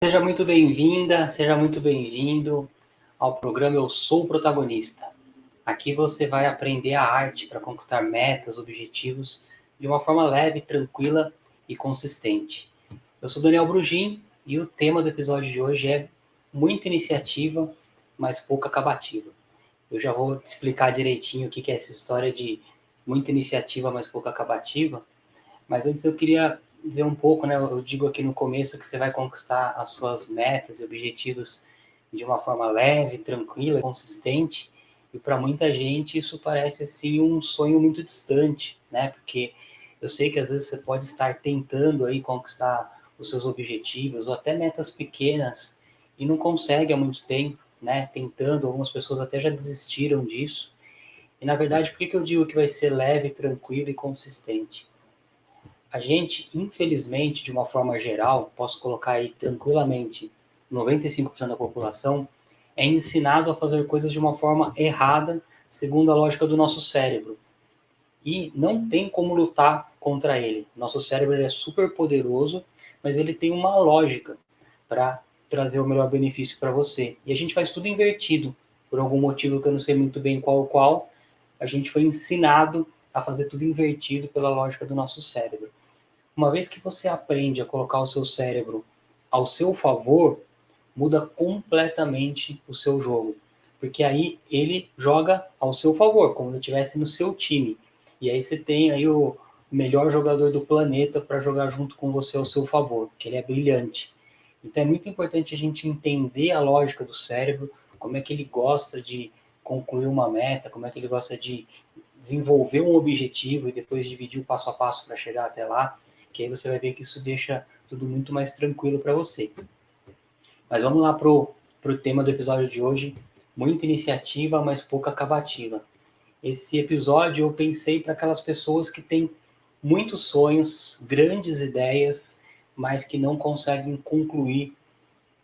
Seja muito bem-vinda, seja muito bem-vindo ao programa Eu Sou o Protagonista. Aqui você vai aprender a arte para conquistar metas, objetivos de uma forma leve, tranquila e consistente. Eu sou Daniel Brugin e o tema do episódio de hoje é muita iniciativa, mas pouca acabativa. Eu já vou te explicar direitinho o que é essa história de muita iniciativa, mas pouca acabativa. Mas antes eu queria dizer um pouco, né? Eu digo aqui no começo que você vai conquistar as suas metas e objetivos de uma forma leve, tranquila, consistente. E para muita gente isso parece assim um sonho muito distante, né? Porque eu sei que às vezes você pode estar tentando aí conquistar os seus objetivos ou até metas pequenas e não consegue há muito tempo, né? Tentando, algumas pessoas até já desistiram disso. E na verdade, por que eu digo que vai ser leve, tranquilo e consistente? A gente, infelizmente, de uma forma geral, posso colocar aí tranquilamente 95% da população, é ensinado a fazer coisas de uma forma errada, segundo a lógica do nosso cérebro. E não tem como lutar contra ele. Nosso cérebro é super poderoso, mas ele tem uma lógica para trazer o melhor benefício para você. E a gente faz tudo invertido. Por algum motivo que eu não sei muito bem qual, a gente foi ensinado a fazer tudo invertido pela lógica do nosso cérebro. Uma vez que você aprende a colocar o seu cérebro ao seu favor, muda completamente o seu jogo. Porque aí ele joga ao seu favor, como se estivesse no seu time. E aí você tem aí o melhor jogador do planeta para jogar junto com você ao seu favor, porque ele é brilhante. Então é muito importante a gente entender a lógica do cérebro, como é que ele gosta de concluir uma meta, como é que ele gosta de desenvolver um objetivo e depois dividir o passo a passo para chegar até lá, que aí você vai ver que isso deixa tudo muito mais tranquilo para você. Mas vamos lá pro tema do episódio de hoje, muita iniciativa, mas pouca acabativa. Esse episódio eu pensei para aquelas pessoas que têm muitos sonhos, grandes ideias, mas que não conseguem concluir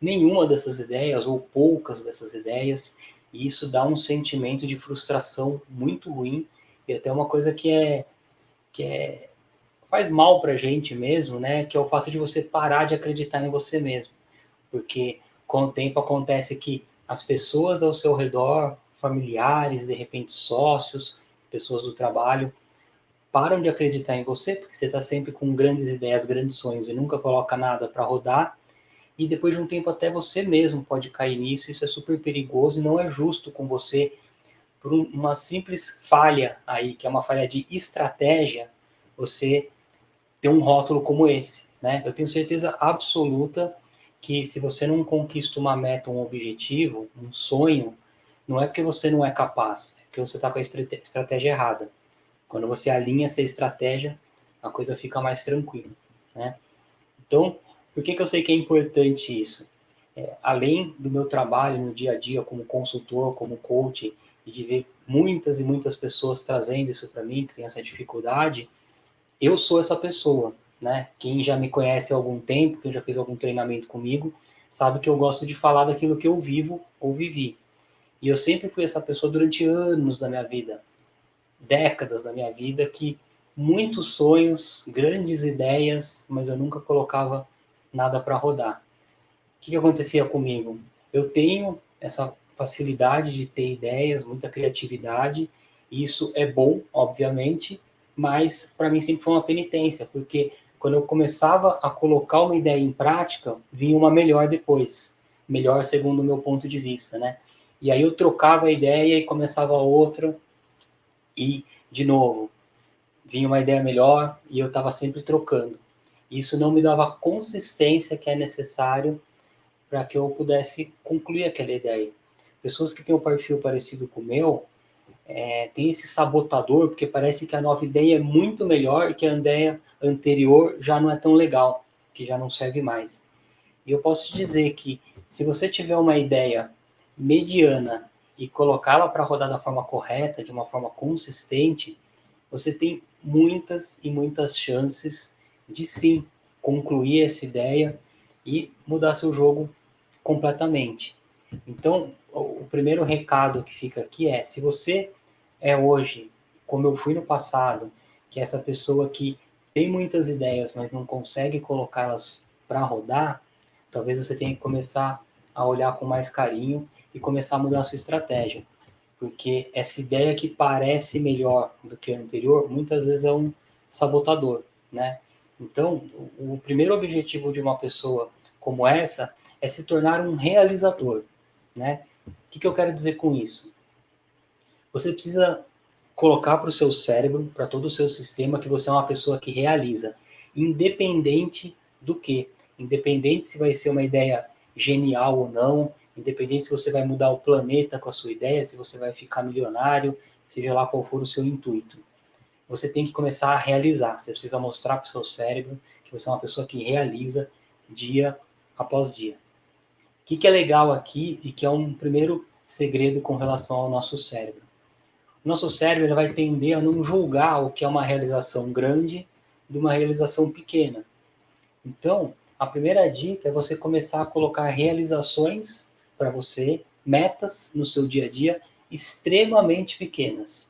nenhuma dessas ideias ou poucas dessas ideias, e isso dá um sentimento de frustração muito ruim e até uma coisa que faz mal pra gente mesmo, né? Que é o fato de você parar de acreditar em você mesmo. Porque com o tempo acontece que as pessoas ao seu redor, familiares, de repente sócios, pessoas do trabalho, param de acreditar em você, porque você está sempre com grandes ideias, grandes sonhos e nunca coloca nada para rodar. E depois de um tempo até você mesmo pode cair nisso, isso é super perigoso e não é justo com você por uma simples falha aí, que é uma falha de estratégia, você ter um rótulo como esse, né? Eu tenho certeza absoluta que se você não conquista uma meta, um objetivo, um sonho, não é porque você não é capaz, é porque você está com a estratégia errada. Quando você alinha essa estratégia, a coisa fica mais tranquila, né? Então, por que eu sei que é importante isso? Além do meu trabalho no dia a dia como consultor, como coach, e de ver muitas e muitas pessoas trazendo isso para mim, que tem essa dificuldade, eu sou essa pessoa, né? Quem já me conhece há algum tempo, quem já fez algum treinamento comigo, sabe que eu gosto de falar daquilo que eu vivo ou vivi. E eu sempre fui essa pessoa durante anos da minha vida, décadas da minha vida, que muitos sonhos, grandes ideias, mas eu nunca colocava nada para rodar. O que acontecia comigo? Eu tenho essa facilidade de ter ideias, muita criatividade, e isso é bom, obviamente, mas para mim sempre foi uma penitência, porque quando eu começava a colocar uma ideia em prática, vinha uma melhor depois, melhor segundo o meu ponto de vista, né? E aí eu trocava a ideia e começava outra, e de novo, vinha uma ideia melhor e eu estava sempre trocando. Isso não me dava a consistência que é necessário para que eu pudesse concluir aquela ideia. Pessoas que têm um perfil parecido com o meu, tem esse sabotador, porque parece que a nova ideia é muito melhor e que a ideia anterior já não é tão legal, que já não serve mais. E eu posso te dizer que se você tiver uma ideia mediana e colocá-la para rodar da forma correta, de uma forma consistente, você tem muitas e muitas chances de sim concluir essa ideia e mudar seu jogo completamente. Então, o primeiro recado que fica aqui é: se você é hoje, como eu fui no passado, que é essa pessoa que tem muitas ideias, mas não consegue colocá-las para rodar, talvez você tenha que começar a olhar com mais carinho e começar a mudar a sua estratégia. Porque essa ideia que parece melhor do que a anterior, muitas vezes é um sabotador, né? Então, o primeiro objetivo de uma pessoa como essa é se tornar um realizador, né? O que eu quero dizer com isso? Você precisa colocar para o seu cérebro, para todo o seu sistema, que você é uma pessoa que realiza, independente do que. Independente se vai ser uma ideia genial ou não, independente se você vai mudar o planeta com a sua ideia, se você vai ficar milionário, seja lá qual for o seu intuito. Você tem que começar a realizar. Você precisa mostrar para o seu cérebro que você é uma pessoa que realiza dia após dia. O que é legal aqui e que é um primeiro segredo com relação ao nosso cérebro? O nosso cérebro ele vai tender a não julgar o que é uma realização grande de uma realização pequena. Então, a primeira dica é você começar a colocar realizações para você, metas no seu dia a dia extremamente pequenas.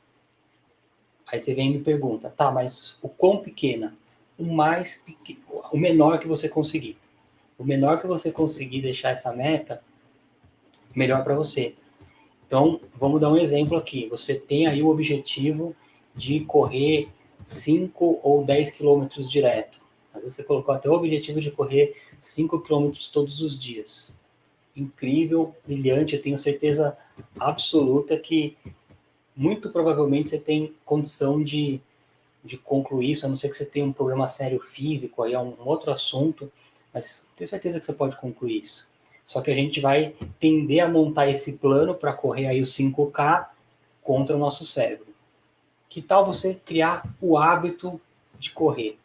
Aí você vem e me pergunta, tá, mas o quão pequena? O menor que você conseguir. O menor que você conseguir deixar essa meta, melhor para você. Então, vamos dar um exemplo aqui. Você tem aí o objetivo de correr 5 ou 10 quilômetros direto. Às vezes você colocou até o objetivo de correr 5 quilômetros todos os dias. Incrível, brilhante, eu tenho certeza absoluta que muito provavelmente você tem condição de concluir isso, a não ser que você tenha um problema sério físico, aí é um outro assunto, mas tenho certeza que você pode concluir isso. Só que a gente vai tender a montar esse plano para correr aí os 5K contra o nosso cérebro. Que tal você criar o hábito de correr?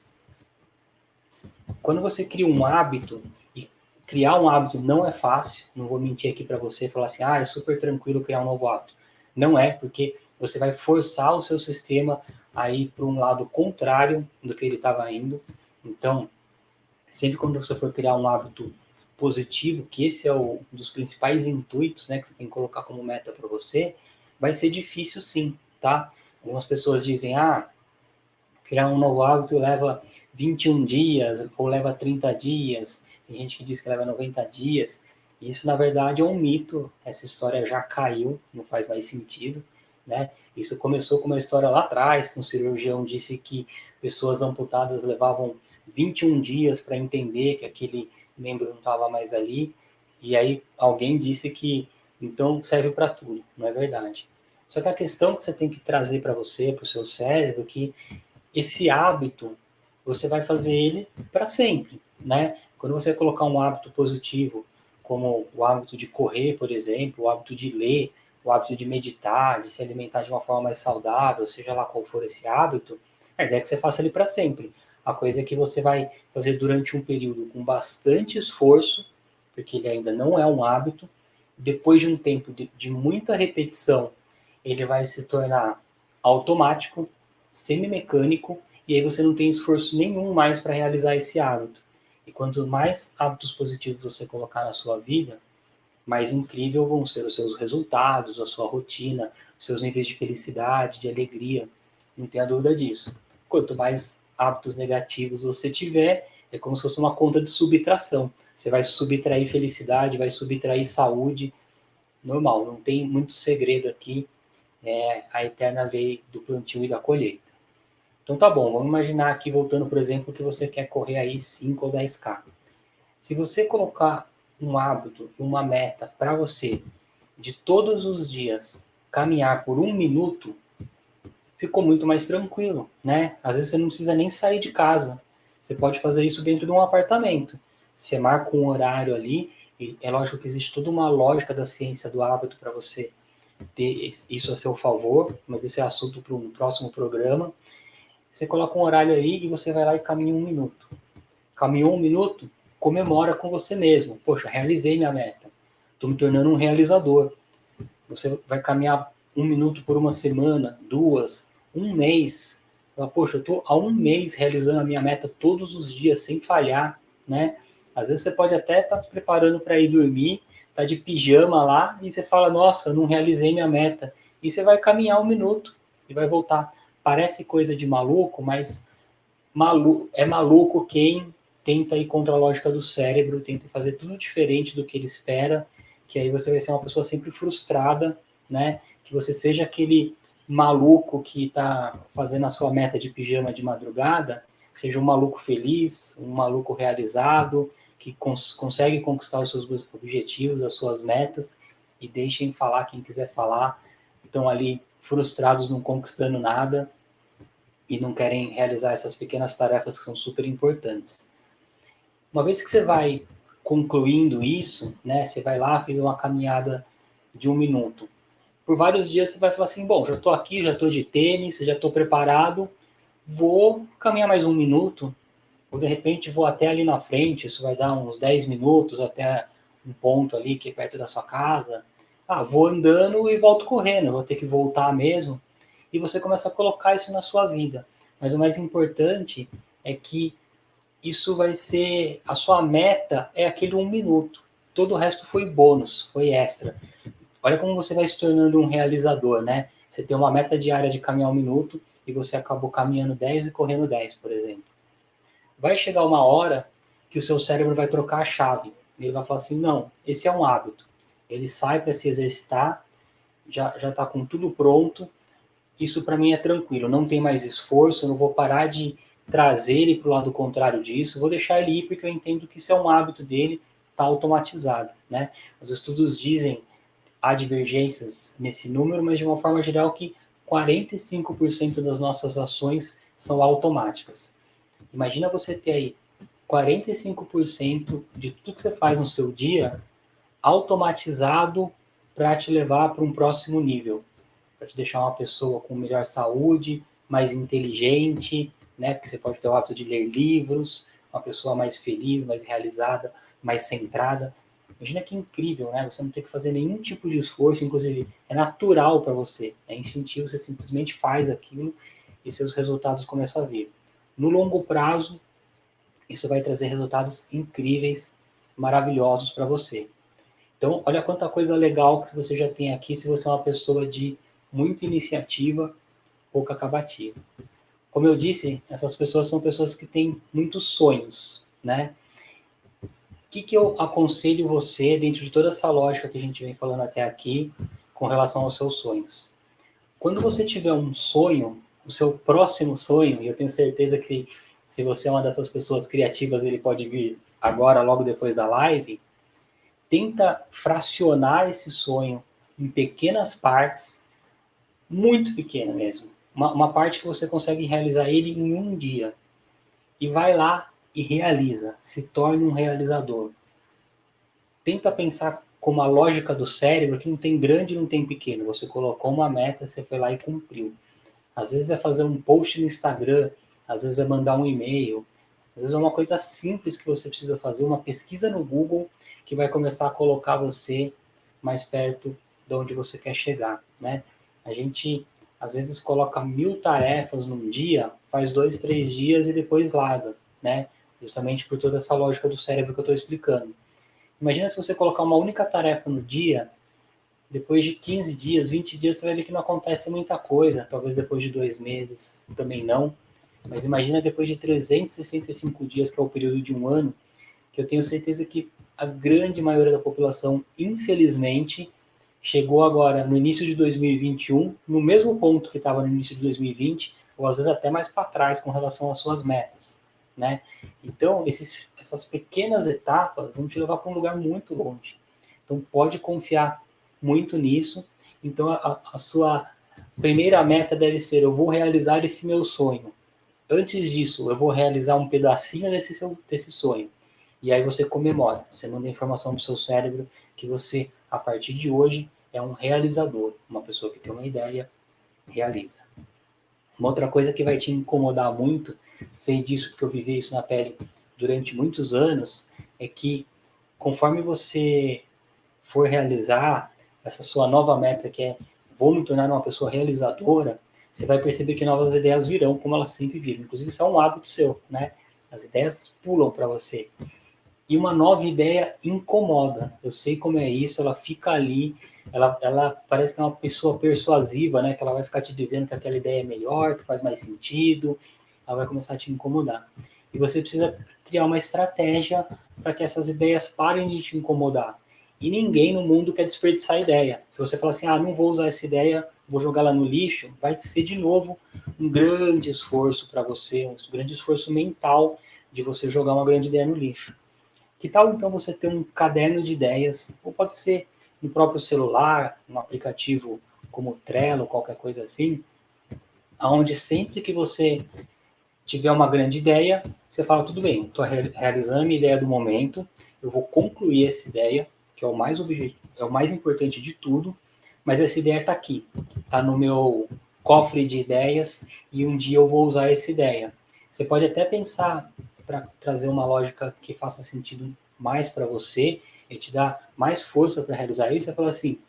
Quando você cria um hábito, e criar um hábito não é fácil, não vou mentir aqui para você e falar assim, é super tranquilo criar um novo hábito. Não é, porque você vai forçar o seu sistema a ir para um lado contrário do que ele estava indo. Então, sempre quando você for criar um hábito positivo, que esse é um dos principais intuitos, né, que você tem que colocar como meta para você, vai ser difícil sim, tá? Algumas pessoas dizem, criar um novo hábito leva 21 dias ou leva 30 dias, tem gente que diz que leva 90 dias, isso na verdade é um mito, essa história já caiu, não faz mais sentido, né? Isso começou com uma história lá atrás, que um cirurgião disse que pessoas amputadas levavam 21 dias para entender que aquele membro não estava mais ali, e aí alguém disse que então serve para tudo, não é verdade. Só que a questão que você tem que trazer para você, para o seu cérebro, é que esse hábito, você vai fazer ele para sempre, né? Quando você colocar um hábito positivo, como o hábito de correr, por exemplo, o hábito de ler, o hábito de meditar, de se alimentar de uma forma mais saudável, seja lá qual for esse hábito, a ideia é que você faça ele para sempre. A coisa é que você vai fazer durante um período com bastante esforço, porque ele ainda não é um hábito. Depois de um tempo de muita repetição, ele vai se tornar automático, semi-mecânico, e aí você não tem esforço nenhum mais para realizar esse hábito. E quanto mais hábitos positivos você colocar na sua vida, mais incrível vão ser os seus resultados, a sua rotina, os seus níveis de felicidade, de alegria. Não tenha dúvida disso. Quanto mais hábitos negativos você tiver, é como se fosse uma conta de subtração. Você vai subtrair felicidade, vai subtrair saúde. Normal, não tem muito segredo aqui. É a eterna lei do plantio e da colheita. Então tá bom, vamos imaginar aqui, voltando, por exemplo, que você quer correr aí 5 ou 10K. Se você colocar um hábito, uma meta para você de todos os dias caminhar por 1 minuto, ficou muito mais tranquilo, né? Às vezes você não precisa nem sair de casa. Você pode fazer isso dentro de um apartamento. Você marca um horário ali, e é lógico que existe toda uma lógica da ciência do hábito para você ter isso a seu favor, mas isso é assunto para um próximo programa. Você coloca um horário ali e você vai lá e caminha 1 minuto. Caminhou 1 minuto, comemora com você mesmo. Poxa, realizei minha meta. Estou me tornando um realizador. Você vai caminhar 1 minuto por uma semana, 2, um mês. Fala, poxa, eu estou há 1 mês realizando a minha meta todos os dias, sem falhar, né? Às vezes você pode até estar se preparando para ir dormir, tá de pijama lá, e você fala, nossa, eu não realizei minha meta. E você vai caminhar 1 minuto e vai voltar. Parece coisa de maluco, mas é maluco quem tenta ir contra a lógica do cérebro, tenta fazer tudo diferente do que ele espera, que aí você vai ser uma pessoa sempre frustrada, né? Que você seja aquele maluco que está fazendo a sua meta de pijama de madrugada, seja um maluco feliz, um maluco realizado, que consegue conquistar os seus objetivos, as suas metas, e deixem falar quem quiser falar, estão ali frustrados, não conquistando nada, e não querem realizar essas pequenas tarefas que são super importantes. Uma vez que você vai concluindo isso, né, você vai lá, fez uma caminhada de 1 minuto. Por vários dias você vai falar assim, bom, já estou aqui, já estou de tênis, já estou preparado, vou caminhar mais 1 minuto, ou de repente vou até ali na frente, isso vai dar uns 10 minutos até um ponto ali que é perto da sua casa. Ah, vou andando e volto correndo, vou ter que voltar mesmo. E você começa a colocar isso na sua vida. Mas o mais importante é que isso vai ser, a sua meta é aquele 1 minuto. Todo o resto foi bônus, foi extra. Olha como você vai se tornando um realizador, né? Você tem uma meta diária de caminhar 1 minuto e você acabou caminhando 10 e correndo 10, por exemplo. Vai chegar uma hora que o seu cérebro vai trocar a chave. Ele vai falar assim, não, esse é um hábito. Ele sai para se exercitar, já está com tudo pronto, isso para mim é tranquilo, não tem mais esforço, eu não vou parar de trazer ele para o lado contrário disso, vou deixar ele ir porque eu entendo que isso é um hábito dele, está automatizado, né? Os estudos dizem, há divergências nesse número, mas de uma forma geral que 45% das nossas ações são automáticas. Imagina você ter aí 45% de tudo que você faz no seu dia automatizado para te levar para um próximo nível, para te deixar uma pessoa com melhor saúde, mais inteligente, né? Porque você pode ter o hábito de ler livros, uma pessoa mais feliz, mais realizada, mais centrada. Imagina que incrível, né? Você não ter que fazer nenhum tipo de esforço, inclusive é natural para você, é instintivo, você simplesmente faz aquilo e seus resultados começam a vir. No longo prazo, isso vai trazer resultados incríveis, maravilhosos para você. Então, olha quanta coisa legal que você já tem aqui se você é uma pessoa de muita iniciativa, pouca acabativa. Como eu disse, essas pessoas são pessoas que têm muitos sonhos, né? O que eu aconselho você, dentro de toda essa lógica que a gente vem falando até aqui, com relação aos seus sonhos? Quando você tiver um sonho, o seu próximo sonho, e eu tenho certeza que se você é uma dessas pessoas criativas, ele pode vir agora, logo depois da live, tenta fracionar esse sonho em pequenas partes, muito pequena mesmo. Uma parte que você consegue realizar ele em um dia. E vai lá e realiza, se torne um realizador. Tenta pensar como a lógica do cérebro, que não tem grande e não tem pequeno. Você colocou uma meta, você foi lá e cumpriu. Às vezes é fazer um post no Instagram, às vezes é mandar um e-mail, às vezes é uma coisa simples que você precisa fazer, uma pesquisa no Google, que vai começar a colocar você mais perto de onde você quer chegar, né? A gente, às vezes, coloca 1000 tarefas num dia, faz 2, 3 dias e depois larga, né? Justamente por toda essa lógica do cérebro que eu estou explicando. Imagina se você colocar uma única tarefa no dia, depois de 15 dias, 20 dias, você vai ver que não acontece muita coisa. Talvez depois de 2 meses também não. Mas imagina depois de 365 dias, que é o período de um ano, que eu tenho certeza que a grande maioria da população, infelizmente, chegou agora no início de 2021, no mesmo ponto que estava no início de 2020, ou às vezes até mais para trás com relação às suas metas, né? Então, essas pequenas etapas vão te levar para um lugar muito longe. Então, pode confiar muito nisso. Então, a sua primeira meta deve ser: eu vou realizar esse meu sonho. Antes disso, eu vou realizar um pedacinho desse sonho. E aí você comemora, você manda informação para o seu cérebro que você, a partir de hoje, é um realizador, uma pessoa que tem uma ideia, realiza. Uma outra coisa que vai te incomodar muito, sei disso porque eu vivi isso na pele durante muitos anos, é que conforme você for realizar essa sua nova meta, que é vou me tornar uma pessoa realizadora, você vai perceber que novas ideias virão, como elas sempre viram. Inclusive, isso é um hábito seu, né? As ideias pulam para você. E uma nova ideia incomoda. Eu sei como é isso, ela fica ali, ela parece que é uma pessoa persuasiva, né? Que ela vai ficar te dizendo que aquela ideia é melhor, que faz mais sentido, ela vai começar a te incomodar. E você precisa criar uma estratégia para que essas ideias parem de te incomodar. E ninguém no mundo quer desperdiçar ideia. Se você falar assim, não vou usar essa ideia, vou jogar lá no lixo, vai ser de novo um grande esforço para você, um grande esforço mental de você jogar uma grande ideia no lixo. Que tal então você ter um caderno de ideias, ou pode ser no próprio celular, um aplicativo como o Trello, qualquer coisa assim, onde sempre que você tiver uma grande ideia, você fala, tudo bem, estou realizando a minha ideia do momento, eu vou concluir essa ideia, que é o mais importante de tudo, mas essa ideia está aqui, está no meu cofre de ideias e um dia eu vou usar essa ideia. Você pode até pensar para trazer uma lógica que faça sentido mais para você e te dar mais força para realizar isso, você fala assim,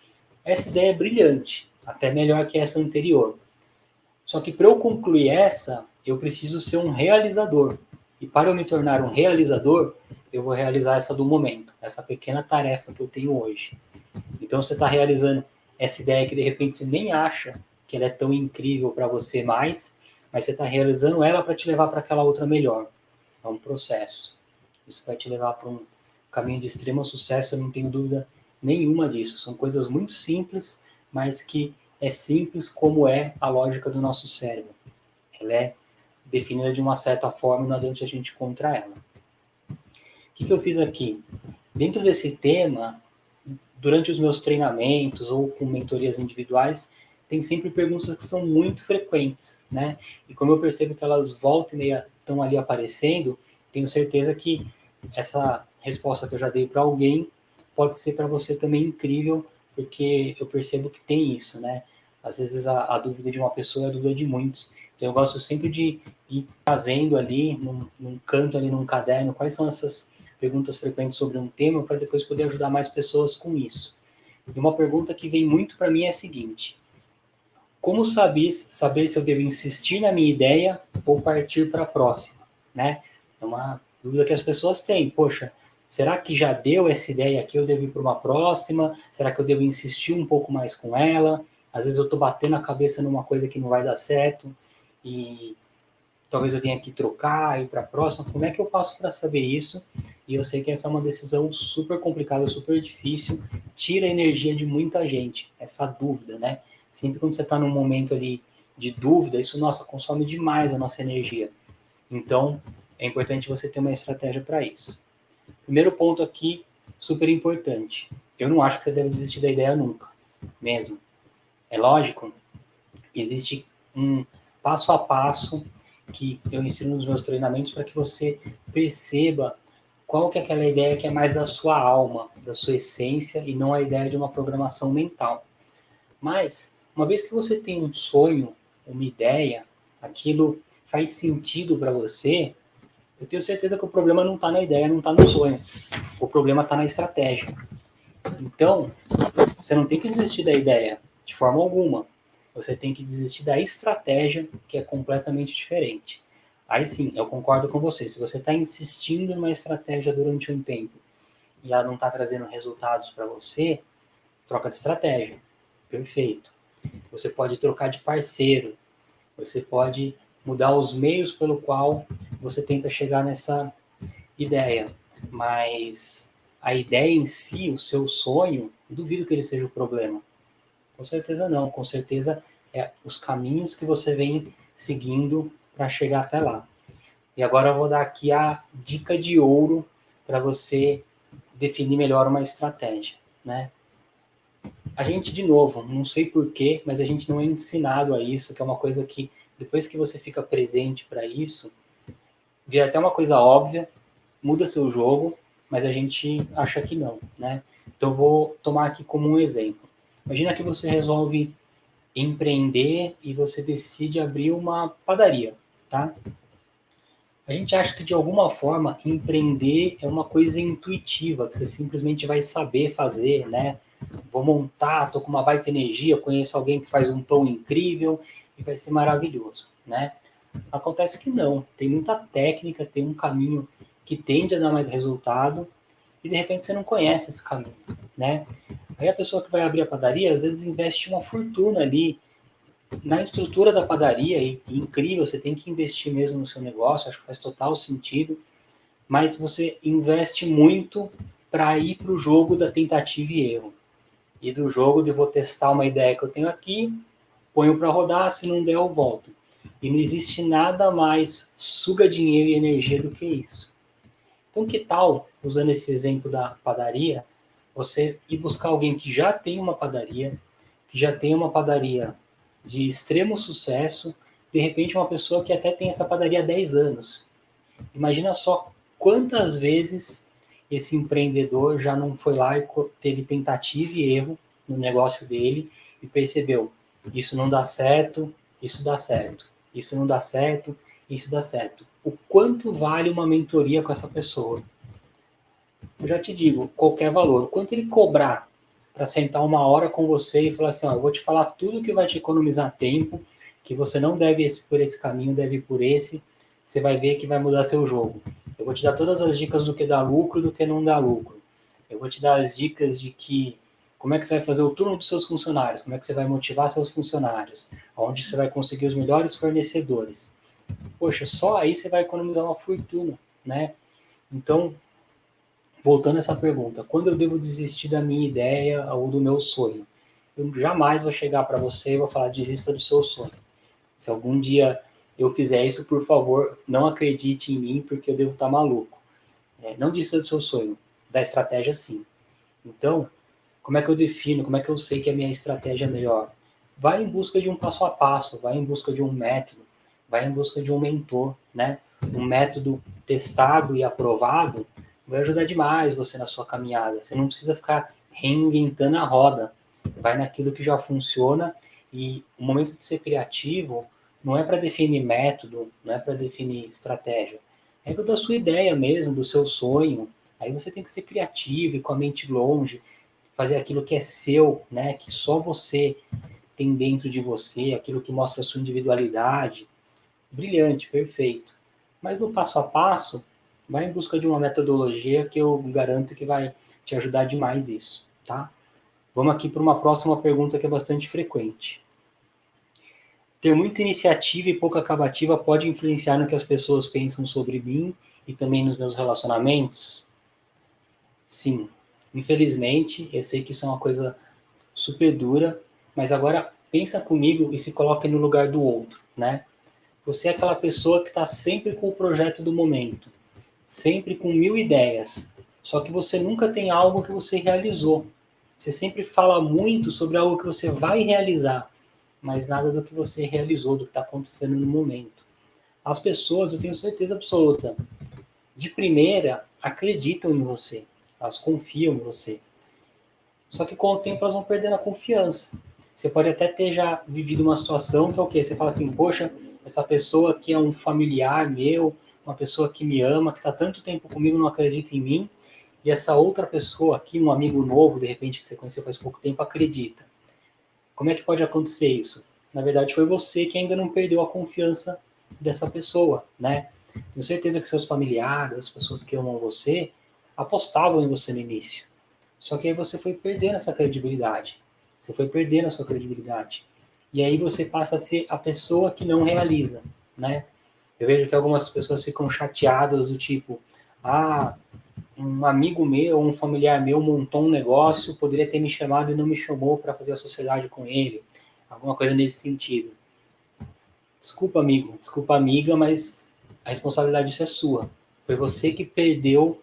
essa ideia é brilhante, até melhor que essa anterior. Só que para eu concluir essa, eu preciso ser um realizador. E para eu me tornar um realizador, eu vou realizar essa do momento, essa pequena tarefa que eu tenho hoje. Então você está realizando essa ideia que de repente você nem acha que ela é tão incrível para você mais, mas você está realizando ela para te levar para aquela outra melhor. É um processo. Isso vai te levar para um caminho de extremo sucesso, eu não tenho dúvida nenhuma disso. São coisas muito simples, mas que é simples como é a lógica do nosso cérebro. Ela é definida de uma certa forma e não adianta a gente contra ela. O que eu fiz aqui? Dentro desse tema, durante os meus treinamentos ou com mentorias individuais, tem sempre perguntas que são muito frequentes, né? E como eu percebo que elas voltam e meia estão ali aparecendo, tenho certeza que essa resposta que eu já dei para alguém pode ser para você também incrível, porque eu percebo que tem isso, né? Às vezes a dúvida de uma pessoa é a dúvida de muitos. Então eu gosto sempre de ir trazendo ali, num canto ali, num caderno, quais são essas perguntas frequentes sobre um tema para depois poder ajudar mais pessoas com isso. E uma pergunta que vem muito para mim é a seguinte: como saber se eu devo insistir na minha ideia ou partir para a próxima, né? É uma dúvida que as pessoas têm. Poxa, será que já deu essa ideia aqui, eu devo ir para uma próxima? Será que eu devo insistir um pouco mais com ela? Às vezes eu estou batendo a cabeça numa coisa que não vai dar certo e talvez eu tenha que trocar, ir para a próxima. Como é que eu faço para saber isso? E eu sei que essa é uma decisão super complicada, super difícil, tira a energia de muita gente, essa dúvida, né? Sempre quando você está num momento ali de dúvida, isso, nossa, consome demais a nossa energia. Então, é importante você ter uma estratégia para isso. Primeiro ponto aqui, super importante. Eu não acho que você deve desistir da ideia nunca, mesmo. É lógico, existe um passo a passo que eu ensino nos meus treinamentos para que você perceba qual que é aquela ideia que é mais da sua alma, da sua essência e não a ideia de uma programação mental. Mas, uma vez que você tem um sonho, uma ideia, aquilo faz sentido para você, eu tenho certeza que o problema não está na ideia, não está no sonho. O problema está na estratégia. Então, você não tem que desistir da ideia, de forma alguma. Você tem que desistir da estratégia, que é completamente diferente. Aí sim, eu concordo com você. Se você está insistindo numa estratégia durante um tempo e ela não está trazendo resultados para você, troca de estratégia. Perfeito. Você pode trocar de parceiro. Você pode mudar os meios pelo qual você tenta chegar nessa ideia. Mas a ideia em si, o seu sonho, duvido que ele seja o problema. Com certeza não. Com certeza é os caminhos que você vem seguindo para chegar até lá. E agora eu vou dar aqui a dica de ouro para você definir melhor uma estratégia, né? A gente, de novo, não sei porquê, mas a gente não é ensinado a isso, que é uma coisa que, depois que você fica presente para isso, vira até uma coisa óbvia, muda seu jogo, mas a gente acha que não, né? Então, eu vou tomar aqui como um exemplo. Imagina que você resolve empreender e você decide abrir uma padaria, tá? A gente acha que, de alguma forma, empreender é uma coisa intuitiva, que você simplesmente vai saber fazer, né? Vou montar, tô com uma baita energia, conheço alguém que faz um pão incrível e vai ser maravilhoso, né? Acontece que não, tem muita técnica, tem um caminho que tende a dar mais resultado e de repente você não conhece esse caminho, né? Aí a pessoa que vai abrir a padaria, às vezes investe uma fortuna ali na estrutura da padaria, e incrível, você tem que investir mesmo no seu negócio, acho que faz total sentido, mas você investe muito para ir para o jogo da tentativa e erro. E do jogo de vou testar uma ideia que eu tenho aqui, ponho para rodar, se não der eu volto. E não existe nada mais suga dinheiro e energia do que isso. Então que tal, usando esse exemplo da padaria, você ir buscar alguém que já tem uma padaria, de extremo sucesso, de repente uma pessoa que até tem essa padaria há 10 anos. Imagina só quantas vezes esse empreendedor já não foi lá e teve tentativa e erro no negócio dele e percebeu, isso não dá certo, isso dá certo, isso não dá certo, isso dá certo. O quanto vale uma mentoria com essa pessoa? Eu já te digo, qualquer valor. O quanto ele cobrar para sentar uma hora com você e falar assim, ó, eu vou te falar tudo que vai te economizar tempo, que você não deve ir por esse caminho, deve ir por esse, você vai ver que vai mudar seu jogo. Eu vou te dar todas as dicas do que dá lucro e do que não dá lucro. Eu vou te dar as dicas de como é que você vai fazer o turno dos seus funcionários, como é que você vai motivar seus funcionários, onde você vai conseguir os melhores fornecedores. Poxa, só aí você vai economizar uma fortuna, né? Então, voltando a essa pergunta, quando eu devo desistir da minha ideia ou do meu sonho? Eu jamais vou chegar para você e vou falar, desista do seu sonho. Se algum dia eu fizer isso, por favor, não acredite em mim, porque eu devo estar maluco. Não desista do seu sonho, da estratégia sim. Então, como é que eu defino, como é que eu sei que a minha estratégia é melhor? Vai em busca de um passo a passo, vai em busca de um método, vai em busca de um mentor, né? Um método testado e aprovado vai ajudar demais você na sua caminhada. Você não precisa ficar reinventando a roda. Vai naquilo que já funciona e o momento de ser criativo não é para definir método, não é para definir estratégia. É da sua ideia mesmo, do seu sonho. Aí você tem que ser criativo e com a mente longe, fazer aquilo que é seu, né? Que só você tem dentro de você, aquilo que mostra a sua individualidade. Brilhante, perfeito. Mas no passo a passo, vai em busca de uma metodologia que eu garanto que vai te ajudar demais isso, tá? Vamos aqui para uma próxima pergunta que é bastante frequente. Ter muita iniciativa e pouca acabativa pode influenciar no que as pessoas pensam sobre mim e também nos meus relacionamentos? Sim. Infelizmente, eu sei que isso é uma coisa super dura, mas agora pensa comigo e se coloque no lugar do outro, né? Você é aquela pessoa que está sempre com o projeto do momento, sempre com 1000 ideias, só que você nunca tem algo que você realizou. Você sempre fala muito sobre algo que você vai realizar, mas nada do que você realizou, do que está acontecendo no momento. As pessoas, eu tenho certeza absoluta, de primeira, acreditam em você, elas confiam em você. Só que com o tempo elas vão perdendo a confiança. Você pode até ter já vivido uma situação que é o quê? Você fala assim, poxa, essa pessoa que é um familiar meu, uma pessoa que me ama, que está tanto tempo comigo, não acredita em mim, e essa outra pessoa aqui, um amigo novo, de repente, que você conheceu faz pouco tempo, acredita. Como é que pode acontecer isso? Na verdade, foi você que ainda não perdeu a confiança dessa pessoa, né? Tenho certeza que seus familiares, as pessoas que amam você, apostavam em você no início. Só que aí você foi perdendo essa credibilidade. Você foi perdendo a sua credibilidade. E aí você passa a ser a pessoa que não realiza, né? Eu vejo que algumas pessoas ficam chateadas do tipo, ah, um amigo meu, um familiar meu montou um negócio, poderia ter me chamado e não me chamou para fazer a sociedade com ele. Alguma coisa nesse sentido. Desculpa, amigo, desculpa, amiga, mas a responsabilidade disso é sua. Foi você que perdeu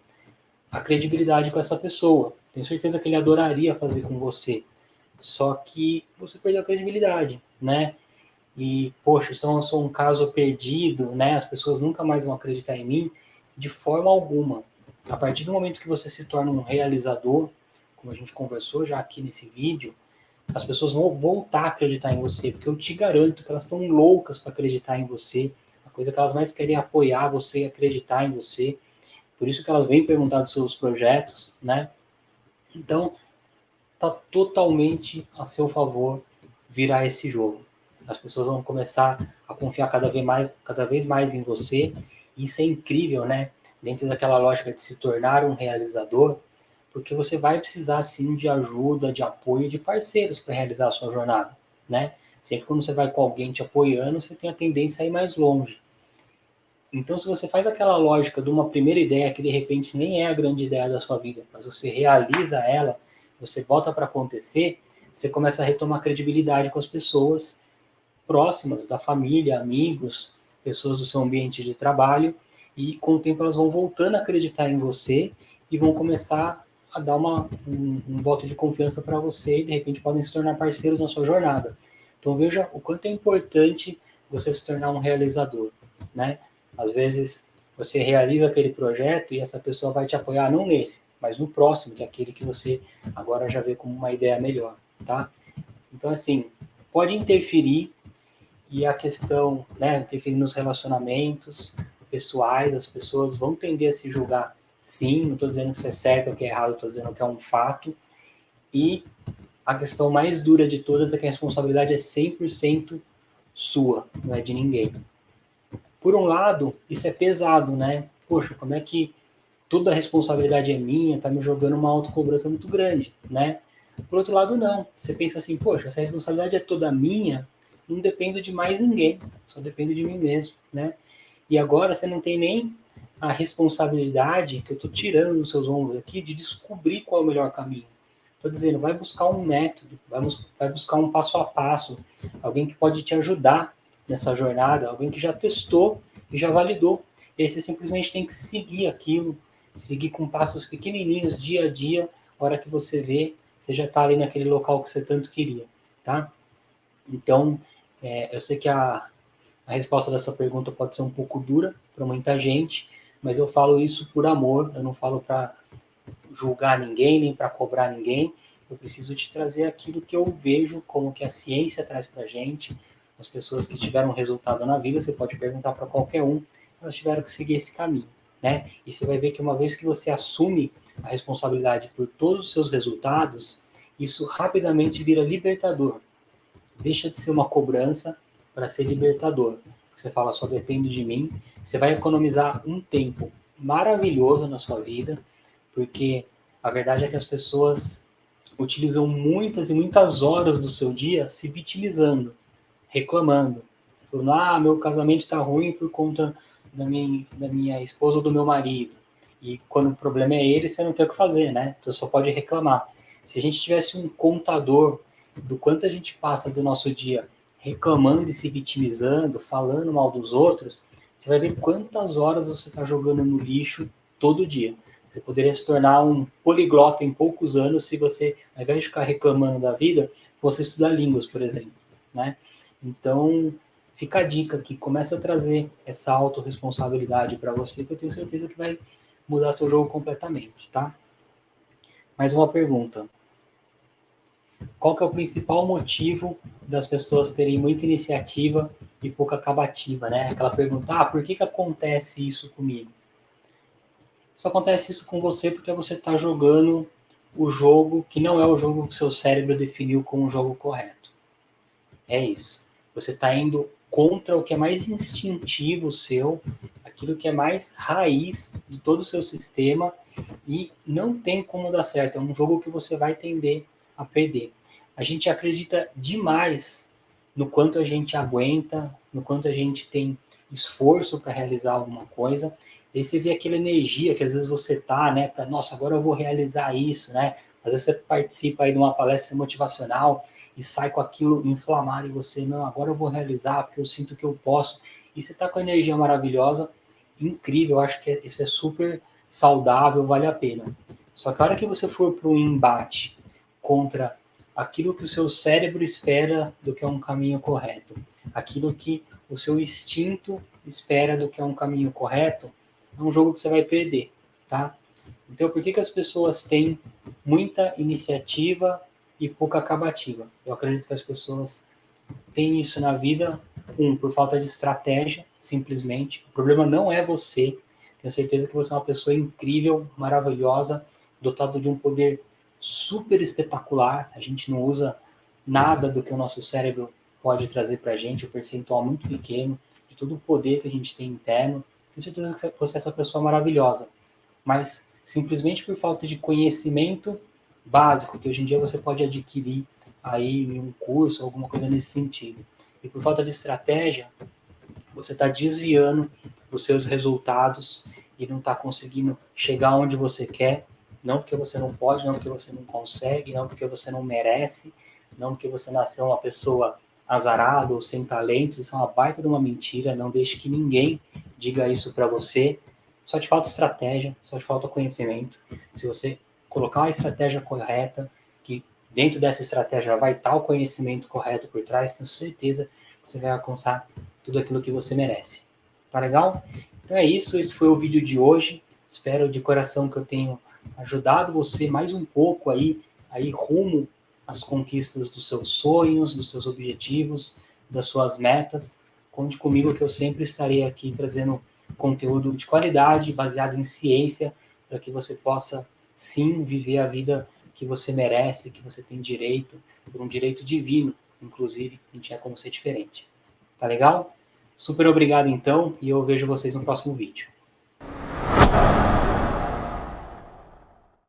a credibilidade com essa pessoa. Tenho certeza que ele adoraria fazer com você. Só que você perdeu a credibilidade, né? E, poxa, se eu sou um caso perdido, né? As pessoas nunca mais vão acreditar em mim de forma alguma. A partir do momento que você se torna um realizador, como a gente conversou já aqui nesse vídeo, as pessoas vão voltar a acreditar em você, porque eu te garanto que elas estão loucas para acreditar em você. A coisa que elas mais querem é apoiar você e acreditar em você. Por isso que elas vêm perguntar dos seus projetos, né? Então, tá totalmente a seu favor virar esse jogo. As pessoas vão começar a confiar cada vez mais em você. E isso é incrível, né? Dentro daquela lógica de se tornar um realizador, porque você vai precisar sim de ajuda, de apoio, de parceiros para realizar a sua jornada, né? Sempre quando você vai com alguém te apoiando, você tem a tendência a ir mais longe. Então, se você faz aquela lógica de uma primeira ideia que de repente nem é a grande ideia da sua vida, mas você realiza ela, você bota para acontecer, você começa a retomar credibilidade com as pessoas próximas, da família, amigos, pessoas do seu ambiente de trabalho, e com o tempo elas vão voltando a acreditar em você e vão começar a dar um voto de confiança para você e de repente podem se tornar parceiros na sua jornada. Então veja o quanto é importante você se tornar um realizador, né? Às vezes você realiza aquele projeto e essa pessoa vai te apoiar não nesse, mas no próximo, que é aquele que você agora já vê como uma ideia melhor, tá? Então assim, pode interferir e a questão, né, interferir nos relacionamentos pessoais, as pessoas vão tender a se julgar, sim, não estou dizendo que isso é certo ou que é errado, estou dizendo que é um fato, e a questão mais dura de todas é que a responsabilidade é 100% sua, não é de ninguém. Por um lado, isso é pesado, né? Poxa, como é que toda a responsabilidade é minha, tá me jogando uma autocobrança muito grande, né? Por outro lado, não. Você pensa assim, poxa, essa responsabilidade é toda minha, não dependo de mais ninguém, só dependo de mim mesmo, né? E agora você não tem nem a responsabilidade que eu estou tirando dos seus ombros aqui de descobrir qual é o melhor caminho. Estou dizendo, vai buscar um método, vai buscar um passo a passo, alguém que pode te ajudar nessa jornada, alguém que já testou e já validou. E aí você simplesmente tem que seguir aquilo, seguir com passos pequenininhos, dia a dia, a hora que você vê, você já está ali naquele local que você tanto queria, tá? Então, eu sei que a resposta dessa pergunta pode ser um pouco dura para muita gente, mas eu falo isso por amor, eu não falo para julgar ninguém, nem para cobrar ninguém. Eu preciso te trazer aquilo que eu vejo, como que a ciência traz para a gente, as pessoas que tiveram resultado na vida, você pode perguntar para qualquer um, elas tiveram que seguir esse caminho, né? E você vai ver que uma vez que você assume a responsabilidade por todos os seus resultados, isso rapidamente vira libertador. Deixa de ser uma cobrança para ser libertador. Você fala, só depende de mim. Você vai economizar um tempo maravilhoso na sua vida, porque a verdade é que as pessoas utilizam muitas e muitas horas do seu dia se vitimizando, reclamando, falando, meu casamento está ruim por conta da minha esposa ou do meu marido. E quando o problema é ele, você não tem o que fazer, né? Você só pode reclamar. Se a gente tivesse um contador do quanto a gente passa do nosso dia reclamando e se vitimizando, falando mal dos outros, você vai ver quantas horas você está jogando no lixo todo dia. Você poderia se tornar um poliglota em poucos anos se você, ao invés de ficar reclamando da vida, fosse estudar línguas, por exemplo, né? Então, fica a dica aqui, começa a trazer essa autorresponsabilidade para você, que eu tenho certeza que vai mudar seu jogo completamente, tá? Mais uma pergunta. Qual que é o principal motivo das pessoas terem muita iniciativa e pouca acabativa, né? Aquela pergunta, por que acontece isso comigo? Só acontece isso com você porque você está jogando o jogo que não é o jogo que o seu cérebro definiu como o jogo correto. É isso. Você está indo contra o que é mais instintivo seu, aquilo que é mais raiz de todo o seu sistema e não tem como dar certo. É um jogo que você vai tender a perder. A gente acredita demais no quanto a gente aguenta, no quanto a gente tem esforço para realizar alguma coisa. E aí você vê aquela energia que às vezes você tá, né, para, nossa, agora eu vou realizar isso, né? Às vezes você participa aí de uma palestra motivacional e sai com aquilo inflamado e você, não, agora eu vou realizar porque eu sinto que eu posso. E você tá com a energia maravilhosa, incrível, eu acho que isso é super saudável, vale a pena. Só que a hora que você for para um embate contra aquilo que o seu cérebro espera do que é um caminho correto, aquilo que o seu instinto espera do que é um caminho correto, é um jogo que você vai perder, tá? Então, por que as pessoas têm muita iniciativa e pouca acabativa? Eu acredito que as pessoas têm isso na vida, por falta de estratégia, simplesmente. O problema não é você. Tenho certeza que você é uma pessoa incrível, maravilhosa, dotada de um poder super espetacular. A gente não usa nada do que o nosso cérebro pode trazer para a gente, um percentual muito pequeno de todo o poder que a gente tem interno. Tenho certeza que você é essa pessoa maravilhosa. Mas simplesmente por falta de conhecimento básico, que hoje em dia você pode adquirir aí em um curso, alguma coisa nesse sentido. E por falta de estratégia, você está desviando os seus resultados e não está conseguindo chegar onde você quer, não porque você não pode, não porque você não consegue, não porque você não merece, não porque você nasceu uma pessoa azarada ou sem talentos. Isso é uma baita de uma mentira. Não deixe que ninguém diga isso para você. Só te falta estratégia, só te falta conhecimento. Se você colocar uma estratégia correta, que dentro dessa estratégia vai estar o conhecimento correto por trás, tenho certeza que você vai alcançar tudo aquilo que você merece. Tá legal? Então é isso, esse foi o vídeo de hoje. Espero de coração que eu tenha ajudado você mais um pouco aí rumo às conquistas dos seus sonhos, dos seus objetivos, das suas metas. Conte comigo que eu sempre estarei aqui trazendo conteúdo de qualidade, baseado em ciência, para que você possa, sim, viver a vida que você merece, que você tem direito, por um direito divino, inclusive, não tinha como ser diferente. Tá legal? Super obrigado, então, e eu vejo vocês no próximo vídeo.